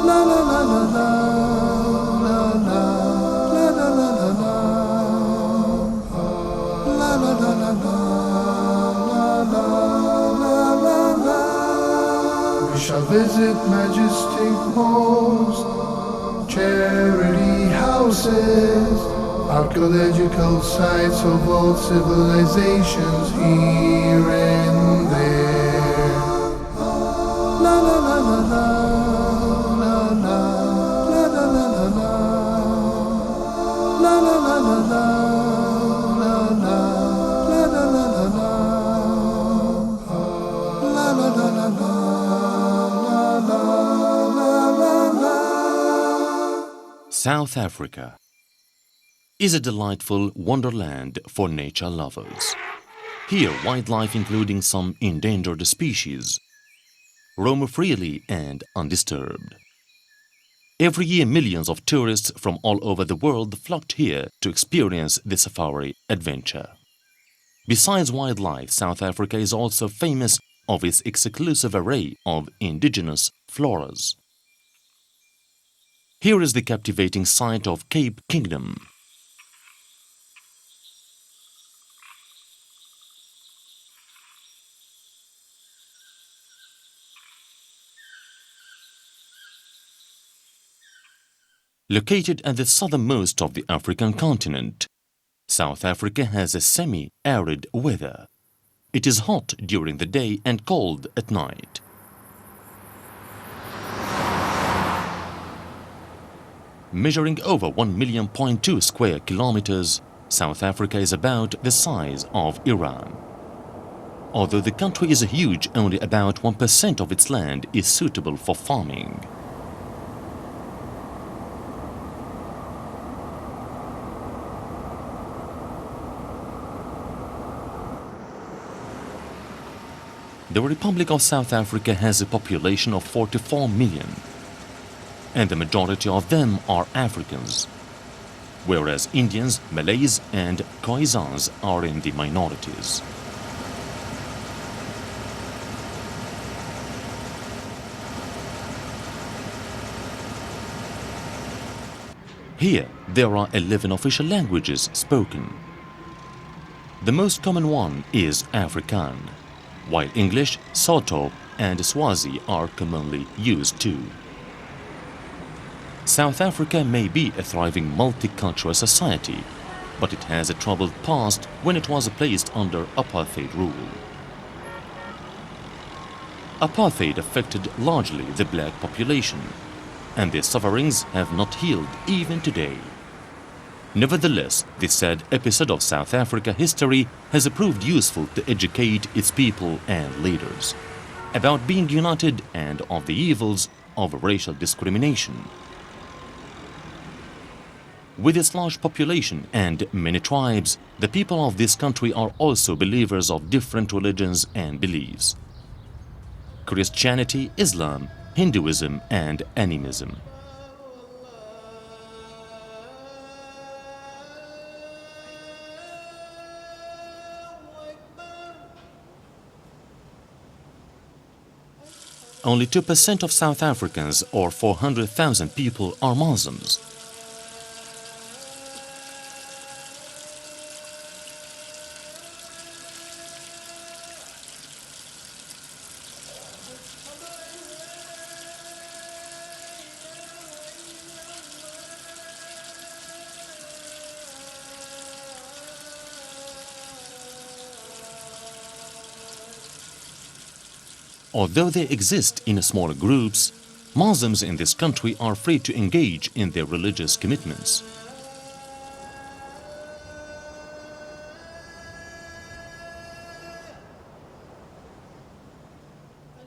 We shall visit majestic halls, charity houses, archaeological sites of all civilizations here and there. La la la la la, la la la la la la la, la la la la la, la la la la la la, la la la la la. South Africa is a delightful wonderland for nature lovers. Here, wildlife, including some endangered species, roam freely and undisturbed. Every year, millions of tourists from all over the world flocked here to experience the safari adventure. Besides wildlife, South Africa is also famous of its exclusive array of indigenous floras. Here is the captivating site of Cape Kingdom. Located at the southernmost of the African continent, South Africa has a semi-arid weather. It is hot during the day and cold at night. Measuring over 1,000,000.2 square kilometers, South Africa is about the size of Iran. Although the country is huge, only about 1% of its land is suitable for farming. The Republic of South Africa has a population of 44 million, and the majority of them are Africans, whereas Indians, Malays and Khoisans are in the minorities. Here, there are 11 official languages spoken. The most common one is Afrikaan, while English, Sotho and Swazi are commonly used too. South Africa may be a thriving multicultural society, but it has a troubled past when it was placed under apartheid rule. Apartheid affected largely the black population, and their sufferings have not healed even today. Nevertheless, this sad episode of South Africa history has proved useful to educate its people and leaders about being united and of the evils of racial discrimination. With its large population and many tribes, the people of this country are also believers of different religions and beliefs: Christianity, Islam, Hinduism and animism. Only 2% of South Africans, or 400,000 people, are Muslims. Although they exist in smaller groups, Muslims in this country are free to engage in their religious commitments.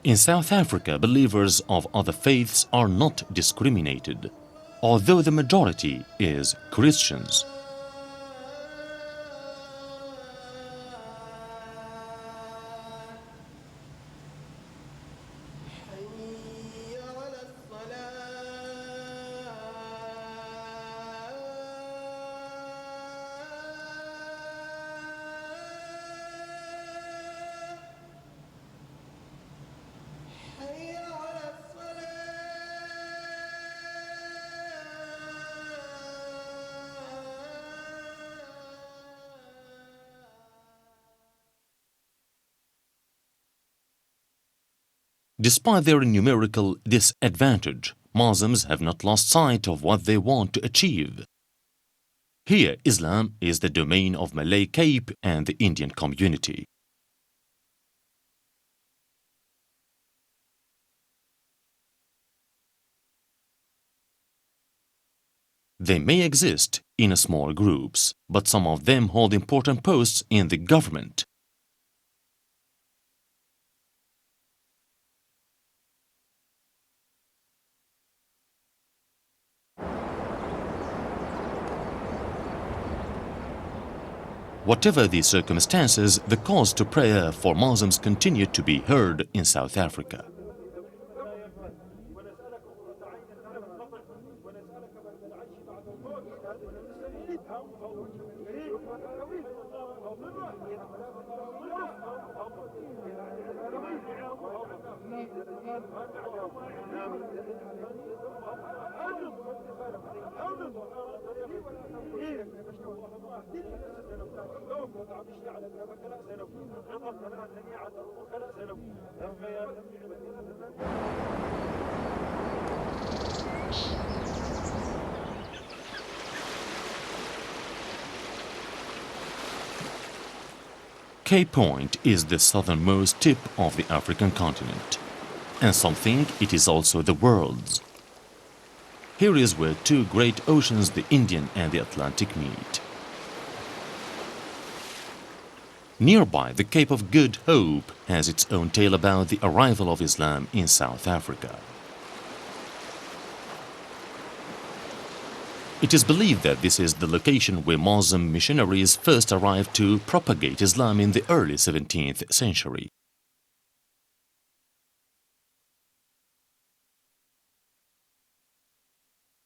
In South Africa, believers of other faiths are not discriminated, although the majority is Christians. Despite their numerical disadvantage, Muslims have not lost sight of what they want to achieve. Here, Islam is the domain of Malay Cape and the Indian community. They may exist in small groups, but some of them hold important posts in the government. Whatever the circumstances, the calls to prayer for Muslims continue to be heard in South Africa. Cape Point is the southernmost tip of the African continent, and some think it is also the world's. Here is where two great oceans, the Indian and the Atlantic, meet. Nearby, the Cape of Good Hope has its own tale about the arrival of Islam in South Africa. It is believed that this is the location where Muslim missionaries first arrived to propagate Islam in the early 17th century.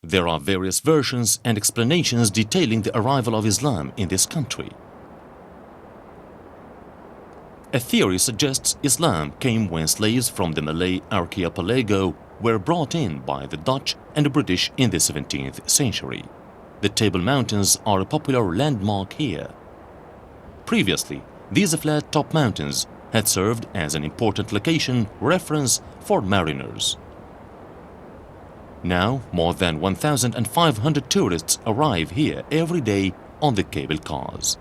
There are various versions and explanations detailing the arrival of Islam in this country. A theory suggests Islam came when slaves from the Malay archipelago were brought in by the Dutch and the British in the 17th century. The Table Mountains are a popular landmark here. Previously, these flat-top mountains had served as an important location reference for mariners. Now, more than 1,500 tourists arrive here every day on the cable cars.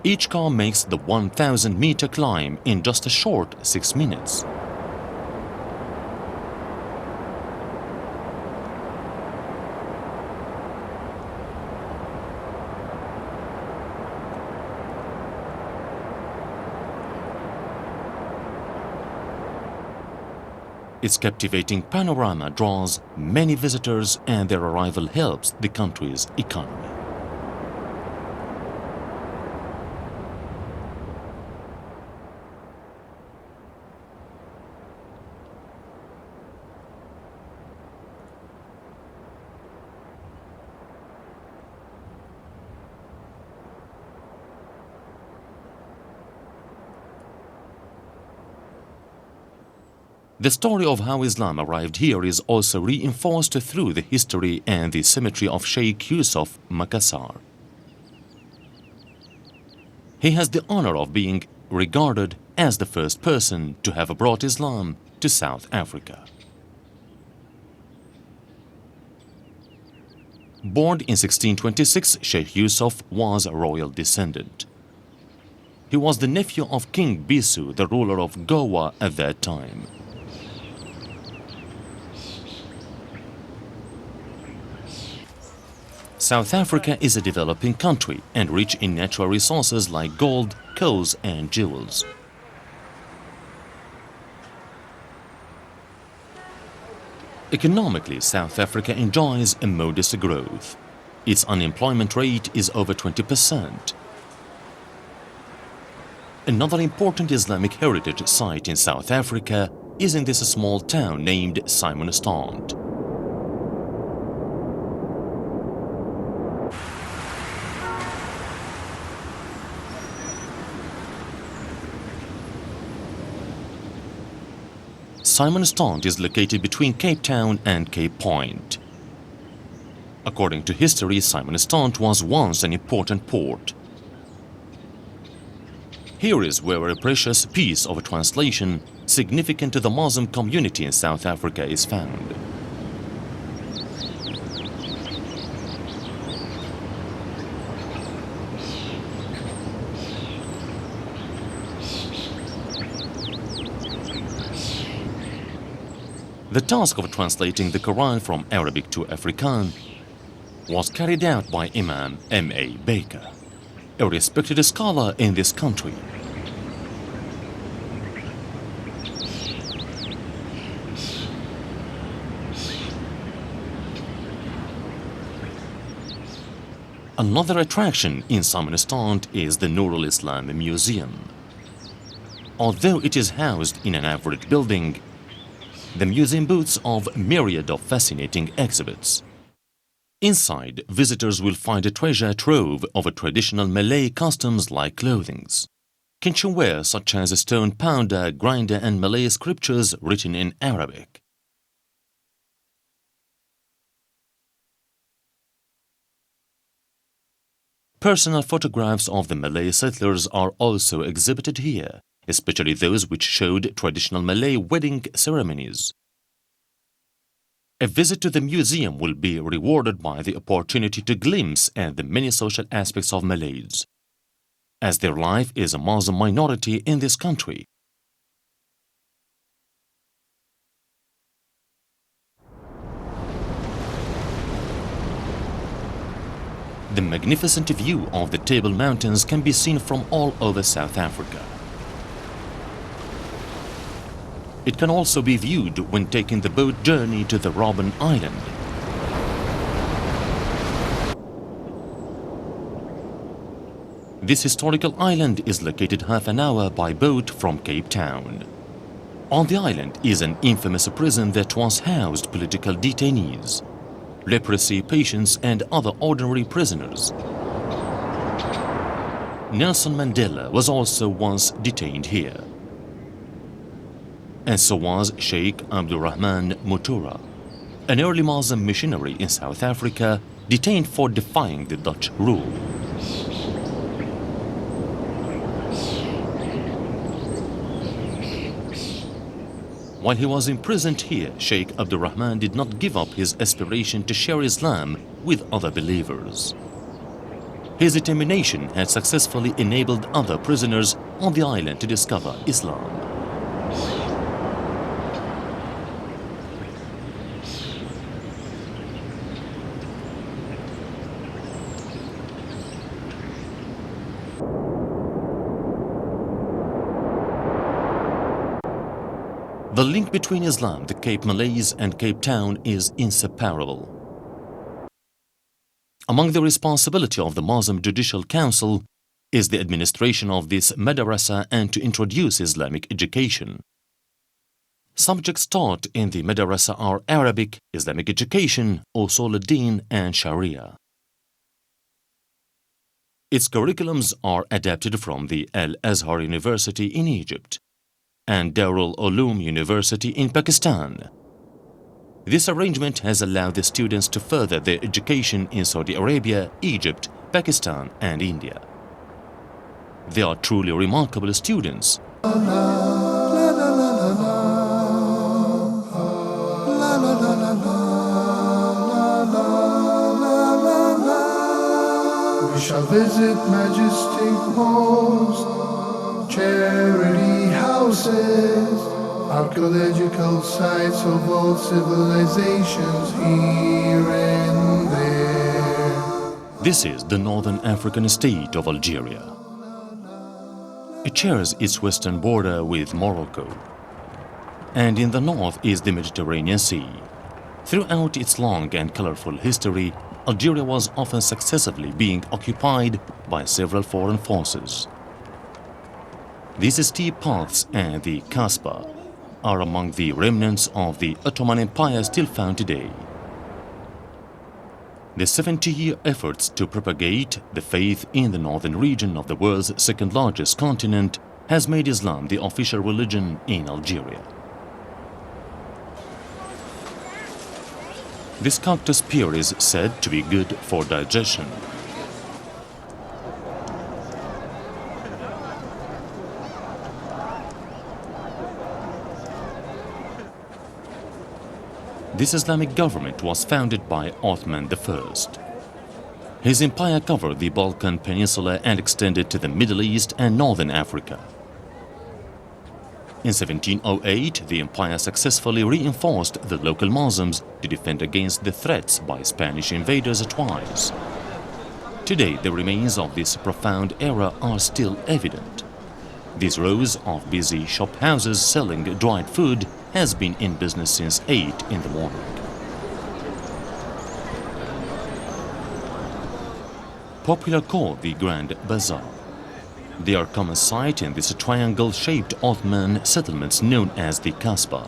Each car makes the 1,000-meter climb in just a short 6 minutes. Its captivating panorama draws many visitors, and their arrival helps the country's economy. The story of how Islam arrived here is also reinforced through the history and the symmetry of Sheikh Yusuf Makassar. He has the honor of being regarded as the first person to have brought Islam to South Africa. Born in 1626, Sheikh Yusuf was a royal descendant. He was the nephew of King Bisu, the ruler of Goa at that time. South Africa is a developing country and rich in natural resources like gold, coals and jewels. Economically, South Africa enjoys a modest growth. Its unemployment rate is over 20%. Another important Islamic heritage site in South Africa is in this small town named Simonstad. Simonstad is located between Cape Town and Cape Point. According to history, Simonstad was once an important port. Here is where a precious piece of a translation significant to the Muslim community in South Africa is found. The task of translating the Quran from Arabic to Afrikaans was carried out by Imam M.A. Baker, a respected scholar in this country. Another attraction in Samanistan is the Nur al-Islam Museum. Although it is housed in an average building, the museum boasts of myriad of fascinating exhibits. Inside, visitors will find a treasure trove of traditional Malay customs like clothings, kitchenware such as a stone pounder, grinder and Malay scriptures written in Arabic. Personal photographs of the Malay settlers are also exhibited here, especially those which showed traditional Malay wedding ceremonies. A visit to the museum will be rewarded by the opportunity to glimpse at the many social aspects of Malays, as their life is a Muslim minority in this country. The magnificent view of the Table Mountains can be seen from all over South Africa. It can also be viewed when taking the boat journey to the Robben Island. This historical island is located half an hour by boat from Cape Town. On the island is an infamous prison that once housed political detainees, leprosy patients and other ordinary prisoners. Nelson Mandela was also once detained here. And so was Sheikh Abdurrahman Mutura, an early Muslim missionary in South Africa detained for defying the Dutch rule. While he was imprisoned here, Sheikh Abdurrahman did not give up his aspiration to share Islam with other believers. His determination had successfully enabled other prisoners on the island to discover Islam. The link between Islam, the Cape Malays and Cape Town is inseparable. Among the responsibility of the Muslim Judicial Council is the administration of this madrasa and to introduce Islamic education. Subjects taught in the madrasa are Arabic, Islamic education, Usul al-Din and Sharia. Its curriculums are adapted from the Al-Azhar University in Egypt and Darul Uloom University in Pakistan. This arrangement has allowed the students to further their education in Saudi Arabia, Egypt, Pakistan and India. They are truly remarkable students. We shall visit majestic halls, charity houses, archaeological sites of old civilizations here and there. This is the northern African state of Algeria. It shares its western border with Morocco, and in the north is the Mediterranean Sea. Throughout its long and colorful history, Algeria was often successively being occupied by several foreign forces. These steep paths and the Kasbah are among the remnants of the Ottoman Empire still found today. The 70-year efforts to propagate the faith in the northern region of the world's second-largest continent has made Islam the official religion in Algeria. This cactus pear is said to be good for digestion. This Islamic government was founded by Othman I. His empire covered the Balkan Peninsula and extended to the Middle East and Northern Africa. In 1708, the empire successfully reinforced the local Muslims to defend against the threats by Spanish invaders twice. Today, the remains of this profound era are still evident. These rows of busy shop houses selling dried food has been in business since 8 in the morning. Popular called the Grand Bazaar. They are common sight in this triangle-shaped Ottoman settlements known as the Kasbah.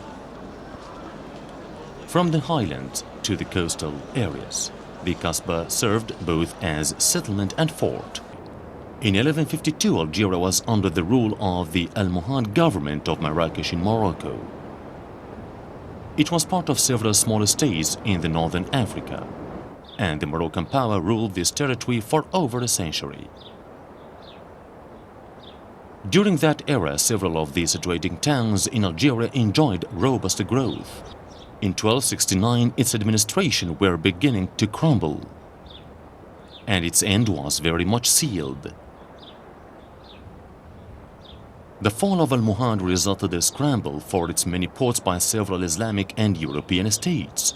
From the highlands to the coastal areas, the Kasbah served both as settlement and fort. In 1152, Algeria was under the rule of the Almohad government of Marrakesh in Morocco. It was part of several smaller states in the northern Africa, and the Moroccan power ruled this territory for over a century. During that era, several of these trading towns in Algeria enjoyed robust growth. In 1269, its administration were beginning to crumble, and its end was very much sealed. The fall of Almohad resulted in a scramble for its many ports by several Islamic and European states.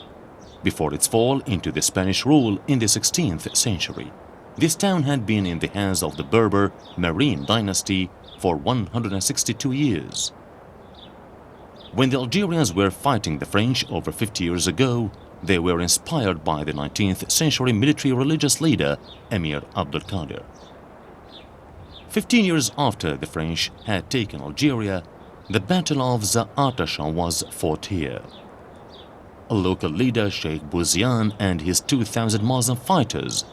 Before its fall into the Spanish rule in the 16th century, this town had been in the hands of the Berber Marine dynasty for 162 years. When the Algerians were fighting the French over 50 years ago, they were inspired by the 19th century military religious leader Emir Abdul Qadir. 15 years after the French had taken Algeria, the Battle of Za'atasha was fought here. A local leader, Sheikh Bouziane, and his 2,000 Muslim fighters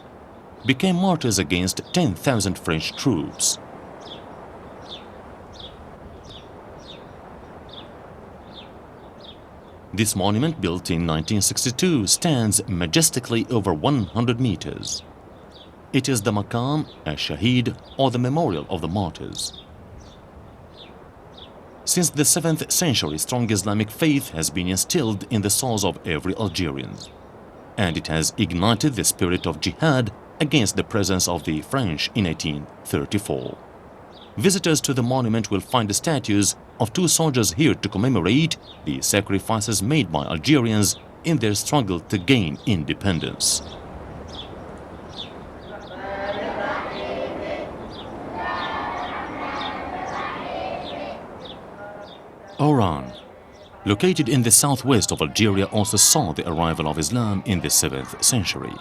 became martyrs against 10,000 French troops. This monument, built in 1962, stands majestically over 100 meters. It is the Maqam al-Shahid, or the Memorial of the Martyrs. Since the 7th century, strong Islamic faith has been instilled in the souls of every Algerian, and it has ignited the spirit of jihad against the presence of the French in 1834. Visitors to the monument will find the statues of 2 soldiers here to commemorate the sacrifices made by Algerians in their struggle to gain independence. Oran, located in the southwest of Algeria, also saw the arrival of Islam in the 7th century.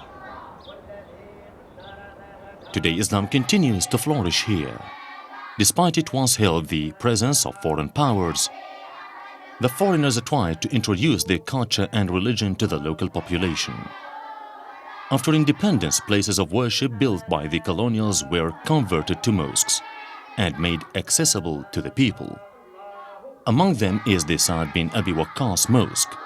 Today, Islam continues to flourish here. Despite it once held the presence of foreign powers, the foreigners tried to introduce their culture and religion to the local population. After independence, places of worship built by the colonials were converted to mosques and made accessible to the people. Among them is the Saad bin Abi Waqqas Mosque.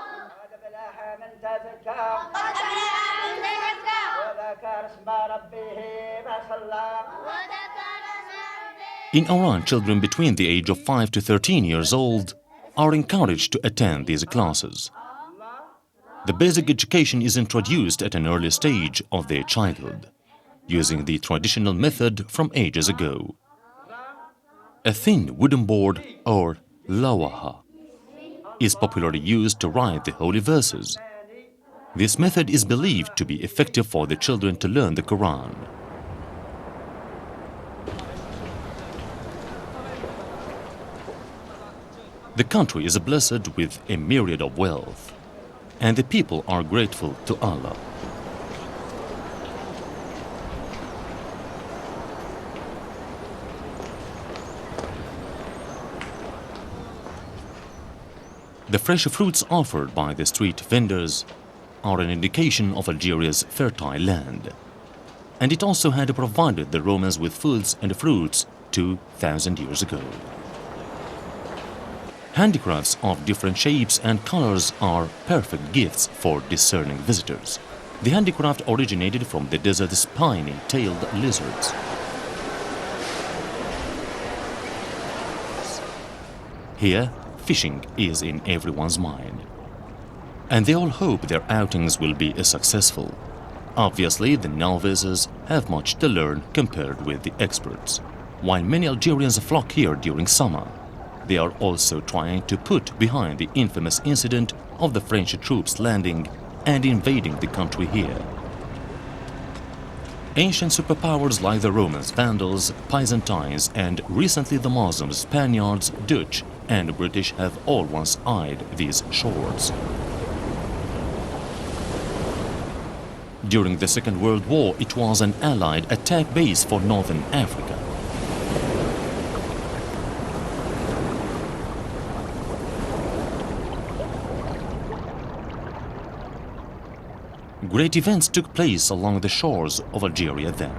In Oran, children between the age of 5 to 13 years old are encouraged to attend these classes. The basic education is introduced at an early stage of their childhood, using the traditional method from ages ago. A thin wooden board, or lawaha, is popularly used to write the holy verses. This method is believed to be effective for the children to learn the Quran. The country is blessed with a myriad of wealth, and the people are grateful to Allah. The fresh fruits offered by the street vendors are an indication of Algeria's fertile land, and it also had provided the Romans with foods and fruits 2,000 years ago. Handicrafts of different shapes and colors are perfect gifts for discerning visitors. The handicraft originated from the desert spiny-tailed lizards. Here, fishing is in everyone's mind. and they all hope their outings will be successful. Obviously, the novices have much to learn compared with the experts. While many Algerians flock here during summer, they are also trying to put behind the infamous incident of the French troops landing and invading the country here. Ancient superpowers like the Romans, Vandals, Byzantines, and recently the Muslims, Spaniards, Dutch, and British have all once eyed these shores. During the Second World War, it was an Allied attack base for northern Africa. Great events took place along the shores of Algeria then.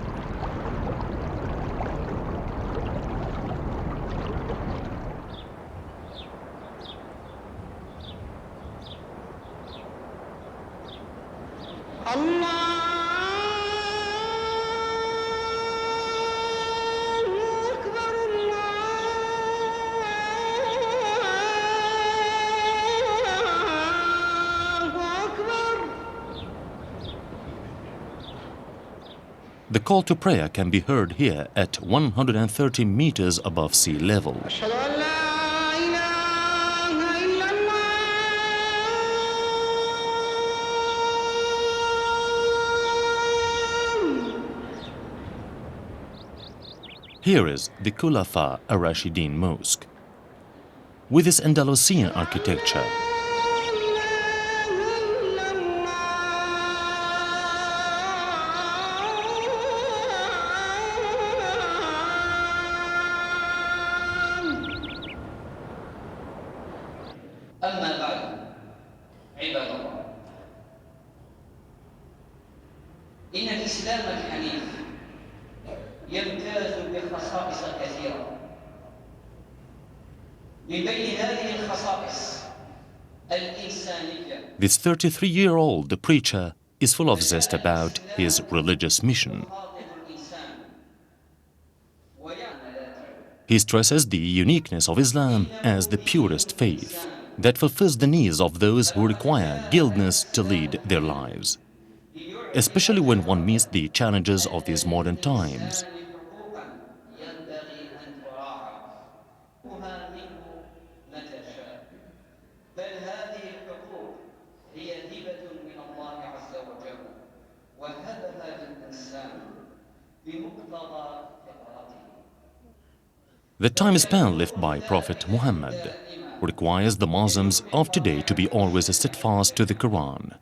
The call to prayer can be heard here at 130 meters above sea level. Here is the Khulafa Ar-Rashidin Mosque. With its Andalusian architecture, أما بعد عباد الله إن الإسلام الحنيف يمتاز بخصائص كثيرة. من بين هذه الخصائص الإنسانية. this 33-year-old preacher is full of zest about his religious mission. He stresses the uniqueness of Islam as the purest faith that fulfills the needs of those who require guiltless to lead their lives, especially when one meets the challenges of these modern times. The time span left by Prophet Muhammad requires the Muslims of today to be always steadfast to the Quran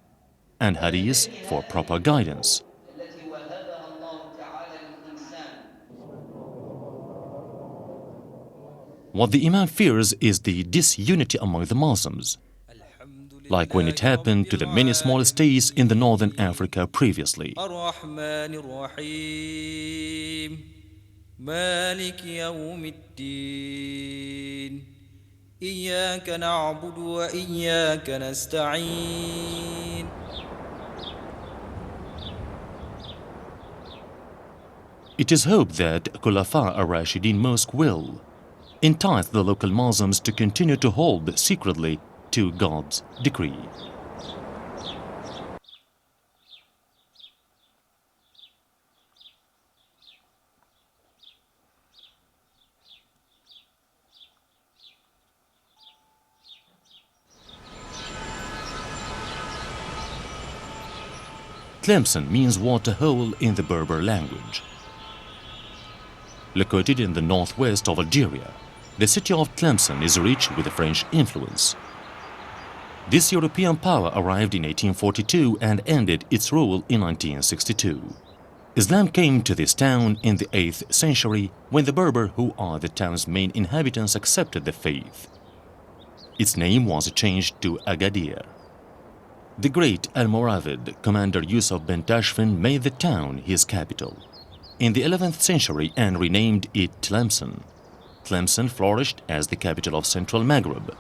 and Hadith for proper guidance. What the Imam fears is the disunity among the Muslims, like when it happened to the many small states in the northern Africa previously. مالك يوم الدين إياك نعبد وإياك نستعين. It is hoped that Khulafa Ar-Rashidin Mosque will entice the local Muslims to continue to hold secretly to God's decree. Tlemcen means water hole in the Berber language. Located in the northwest of Algeria, the city of Tlemcen is rich with French influence. This European power arrived in 1842 and ended its rule in 1962. Islam came to this town in the 8th century when the Berber, who are the town's main inhabitants, accepted the faith. Its name was changed to Agadir. The great Almoravid commander Yusuf ben Tashfin made the town his capital in the 11th century and renamed it Tlemcen. Tlemcen flourished as the capital of central Maghreb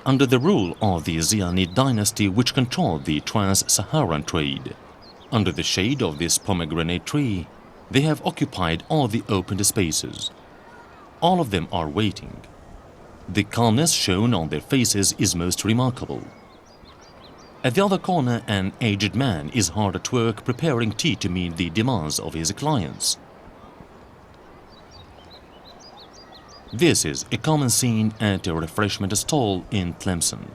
under the rule of the Zianid dynasty, which controlled the trans-Saharan trade. Under the shade of this pomegranate tree, they have occupied all the open spaces. All of them are waiting. The calmness shown on their faces is most remarkable. At the other corner, an aged man is hard at work preparing tea to meet the demands of his clients. This is a common scene at a refreshment stall in Tlemcen.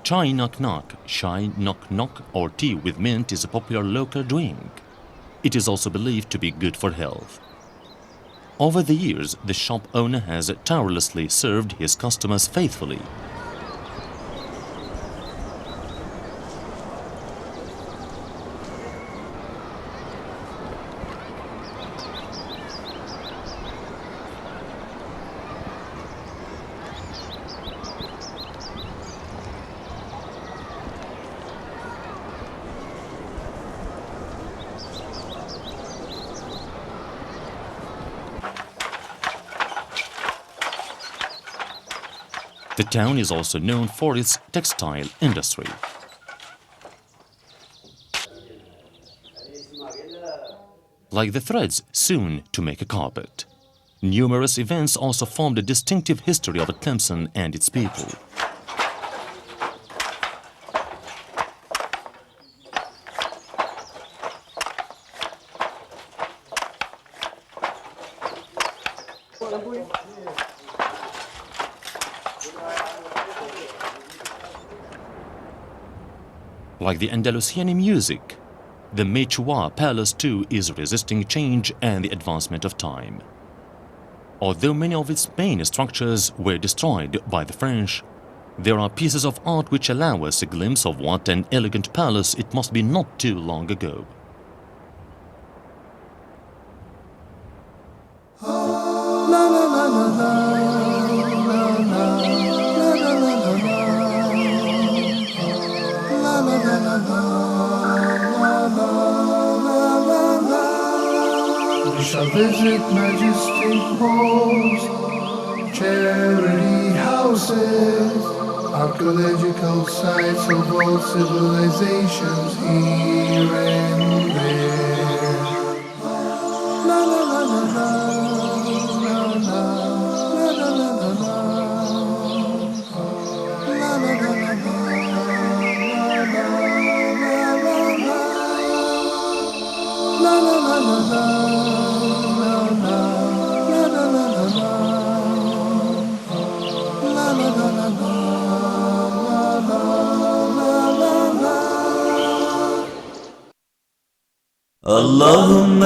Chai knock knock, chai knock knock, or tea with mint is a popular local drink. It is also believed to be good for health. Over the years, the shop owner has tirelessly served his customers faithfully. The town is also known for its textile industry. Like the threads sewn to make a carpet. Numerous events also form the distinctive history of Tlemcen and its people. Like the Andalusian music, the Mechua Palace too is resisting change and the advancement of time. Although many of its main structures were destroyed by the French, there are pieces of art which allow us a glimpse of what an elegant palace it must be not too long ago. We shall visit majestic halls, charity houses, archaeological sites of all civilizations here and there. La la la la la, la la la la la la la, la la la la la, la la la la la. اللهم